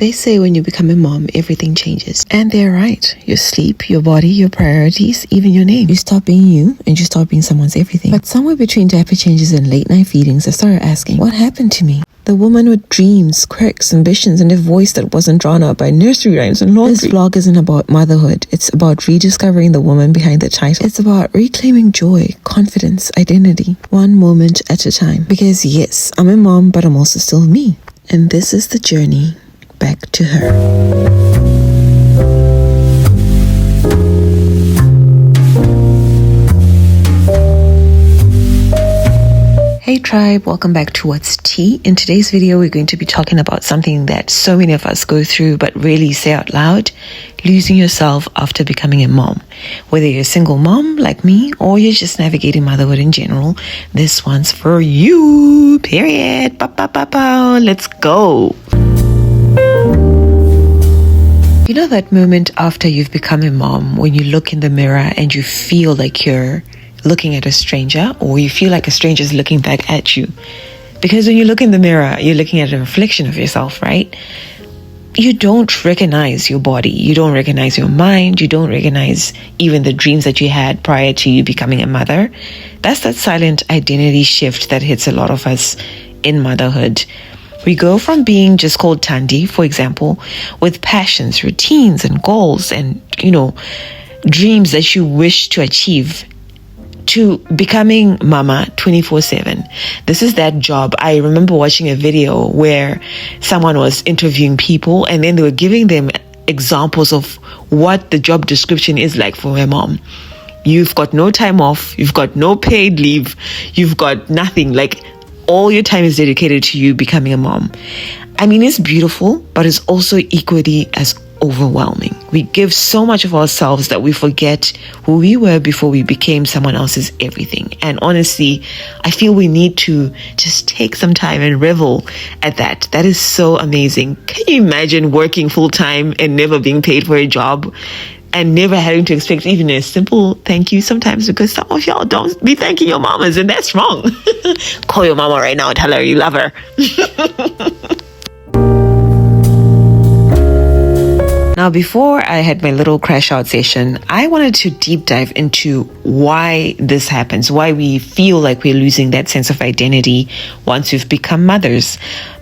They say when you become a mom, everything changes. And they're right. Your sleep, your body, your priorities, even your name. You stop being you and you stop being someone's everything. But somewhere between diaper changes and late night feedings, I started asking, what happened to me? The woman with dreams, quirks, ambitions, and a voice that wasn't drawn out by nursery rhymes and laundry. This vlog isn't about motherhood. It's about rediscovering the woman behind the title. It's about reclaiming joy, confidence, identity, one moment at a time. Because yes, I'm a mom, but I'm also still me. And this is the journey back to her. Hey tribe, welcome back to What's Tea. In today's video, we're going to be talking about something that so many of us go through but rarely say out loud: losing yourself after becoming a mom. Whether you're a single mom like me or you're just navigating motherhood in general, this one's for you, period. Let's go. You know that moment after you've become a mom when you look in the mirror and you feel like you're looking at a stranger, or you feel like a stranger is looking back at you? Because when you look in the mirror, you're looking at a reflection of yourself, right? You don't recognize your body. You don't recognize your mind. You don't recognize even the dreams that you had prior to you becoming a mother. That's that silent identity shift that hits a lot of us in motherhood. We go from being just called Tandy, for example, with passions, routines, and goals, and, dreams that you wish to achieve, to becoming mama 24/7. This is that job. I remember watching a video where someone was interviewing people and then they were giving them examples of what the job description is like for a mom. You've got no time off. You've got no paid leave. You've got nothing. Like, all your time is dedicated to you becoming a mom. I mean, it's beautiful, but it's also equally as overwhelming. We give so much of ourselves that we forget who we were before we became someone else's everything. And honestly, I feel we need to just take some time and revel at that. That is so amazing. Can you imagine working full time and never being paid for a job? And never having to expect even a simple thank you sometimes, because some of y'all don't be thanking your mamas, and that's wrong. Call your mama right now and tell her you love her. Now, before I had my little crash out session, I wanted to deep dive into why this happens, why we feel like we're losing that sense of identity once we've become mothers.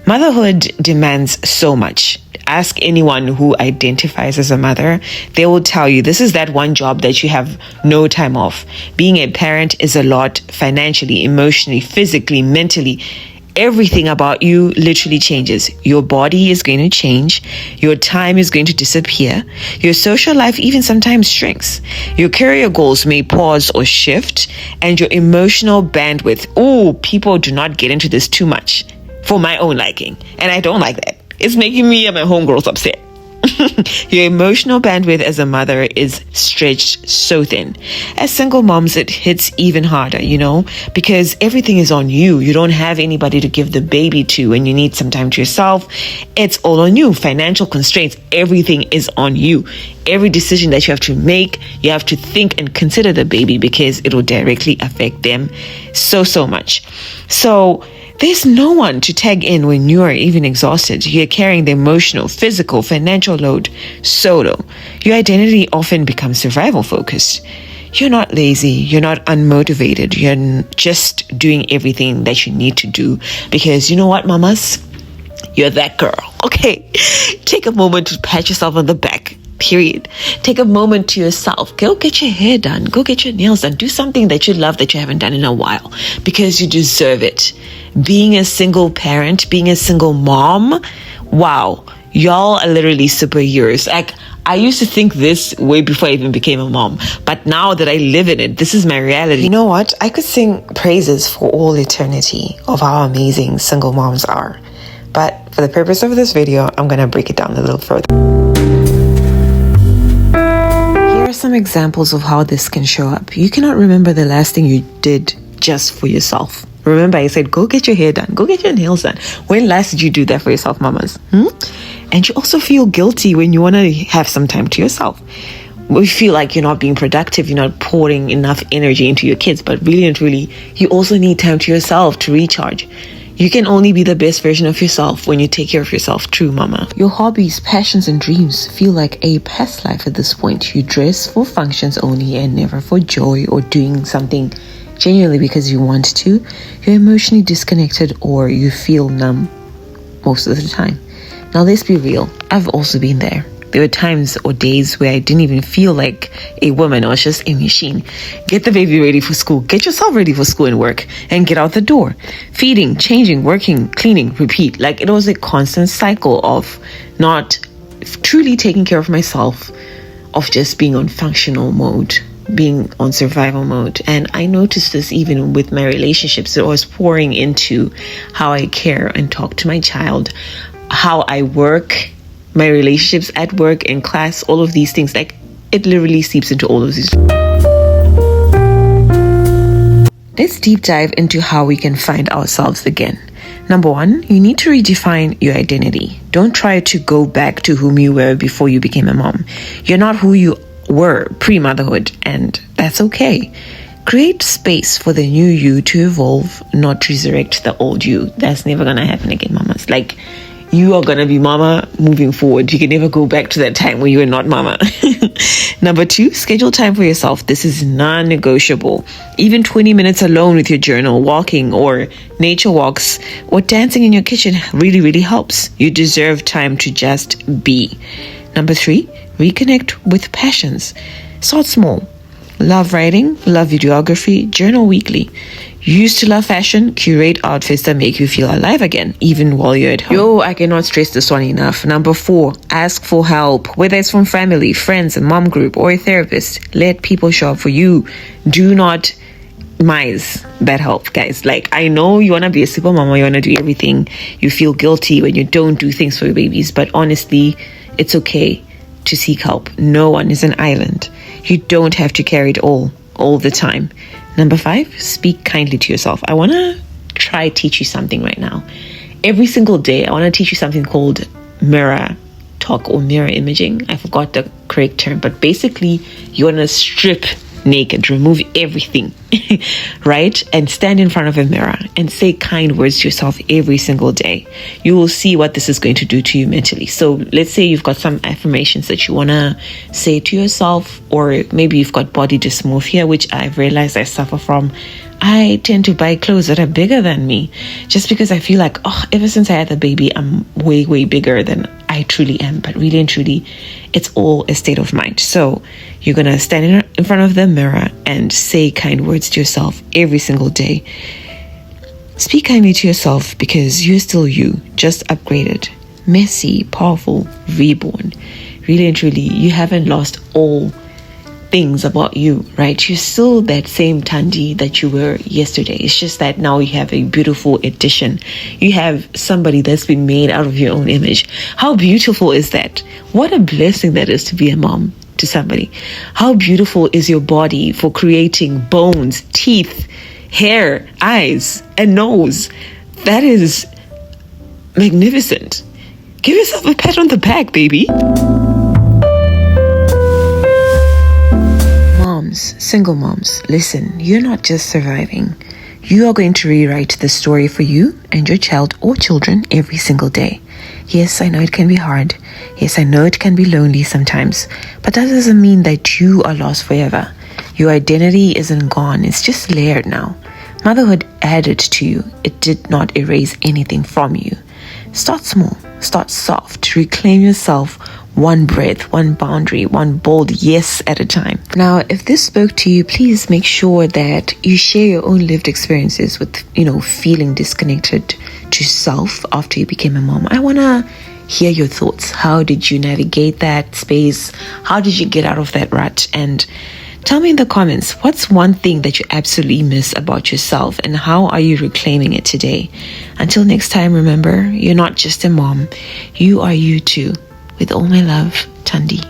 Motherhood demands so much. Ask anyone who identifies as a mother, they will tell you this is that one job that you have no time off. Being a parent is a lot, financially, emotionally, physically, mentally. Everything about you literally changes. Your body is going to change. Your time is going to disappear. Your social life even sometimes shrinks. Your career goals may pause or shift. And your emotional bandwidth. Oh, people do not get into this too much for my own liking. And I don't like that. It's making me and my homegirls upset. Your emotional bandwidth as a mother is stretched so thin. As single moms, it hits even harder, because everything is on you. You don't have anybody to give the baby to, and you need some time to yourself. It's all on you. Financial constraints, everything is on you. Every decision that you have to make, you have to think and consider the baby, because it will directly affect them so much. So there's no one to tag in when you are even exhausted. You're carrying the emotional, physical, financial load solo. Your identity often becomes survival focused. You're not lazy. You're not unmotivated. You're just doing everything that you need to do. Because you know what, mamas? You're that girl. Okay. Take a moment to pat yourself on the back. Period. Take a moment to yourself. Go get your hair done. Go get your nails done. Do something that you love that you haven't done in a while, because you deserve it. Being a single parent, being a single mom, wow, y'all are literally superheroes. Like, I used to think this way before I even became a mom, but now that I live in it, this is my reality. You know what? I could sing praises for all eternity of how amazing single moms are. But for the purpose of this video, I'm going to break it down a little further. Some examples of how this can show up. You cannot remember the last thing you did just for yourself. Remember, I said, go get your hair done, go get your nails done. When last did you do that for yourself, mamas? And you also feel guilty when you want to have some time to yourself. We feel like you're not being productive, you're not pouring enough energy into your kids, but really and truly, you also need time to yourself to recharge. You can only be the best version of yourself when you take care of yourself, true mama. Your hobbies, passions, and dreams feel like a past life at this point. You dress for functions only and never for joy or doing something genuinely because you want to. You're emotionally disconnected or you feel numb most of the time. Now let's be real. I've also been there. There were times or days where I didn't even feel like a woman. I was just a machine. Get the baby ready for school. Get yourself ready for school and work. And get out the door. Feeding, changing, working, cleaning, repeat. Like it was a constant cycle of not truly taking care of myself, of just being on functional mode, being on survival mode. And I noticed this even with my relationships. It was pouring into how I care and talk to my child, how I work, my relationships at work, in class, all of these things. Like it literally seeps into all of these. Let's deep dive into how we can find ourselves again. Number one, you need to redefine your identity. Don't try to go back to whom you were before you became a mom. You're not who you were pre-motherhood, and that's okay. Create space for the new you to evolve, not resurrect the old you. That's never gonna happen again, mamas. Like, you are gonna be mama moving forward. You can never go back to that time when you were not mama. Number two, schedule time for yourself. This is non-negotiable. Even 20 minutes alone with your journal, walking or nature walks or dancing in your kitchen really, really helps. You deserve time to just be. Number three, reconnect with passions. Start small. Love writing, love videography, journal weekly. You used to love fashion, curate outfits that make you feel alive again, even while you're at home. Yo, I cannot stress this one enough. Number four, ask for help. Whether it's from family, friends, a mom group, or a therapist, let people show up for you. Do not minimize that help, guys. Like, I know you want to be a super mama, you want to do everything. You feel guilty when you don't do things for your babies, but honestly, it's okay to seek help. No one is an island. You don't have to carry it all the time. Number five, speak kindly to yourself. I want to try teach you something right now. Every single day, I want to teach you something called mirror talk or mirror imaging. I forgot the correct term, but basically you want to strip naked, remove everything, right? And stand in front of a mirror and say kind words to yourself every single day. You will see what this is going to do to you mentally. So let's say you've got some affirmations that you want to say to yourself, or maybe you've got body dysmorphia, which I've realized I suffer from. I tend to buy clothes that are bigger than me just because I feel like, ever since I had the baby, I'm way, way bigger than I truly am. But really and truly, it's all a state of mind. So you're going to stand in front of the mirror and say kind words to yourself every single day. Speak kindly to yourself because you're still you, just upgraded, messy, powerful, reborn. Really and truly, you haven't lost all things about you, right? You're still that same Thandi that you were yesterday. It's just that now you have a beautiful addition. You have somebody that's been made out of your own image. How beautiful is that? What a blessing that is to be a mom to somebody. How beautiful is your body for creating bones, teeth, hair, eyes, and nose. That is magnificent. Give yourself a pat on the back, baby. Single moms, listen, you're not just surviving. You are going to rewrite the story for you and your child or children every single day. Yes, I know it can be hard. Yes, I know it can be lonely sometimes, but that doesn't mean that you are lost forever. Your identity isn't gone. It's just layered now. Motherhood added to you. It did not erase anything from you. Start small. Start soft. Reclaim yourself. One breath, one boundary, one bold yes at a time. Now, if this spoke to you, please make sure that you share your own lived experiences with, feeling disconnected to self after you became a mom. I want to hear your thoughts. How did you navigate that space? How did you get out of that rut? And tell me in the comments, what's one thing that you absolutely miss about yourself and how are you reclaiming it today? Until next time, remember, you're not just a mom. You are you too. With all my love, Thandi.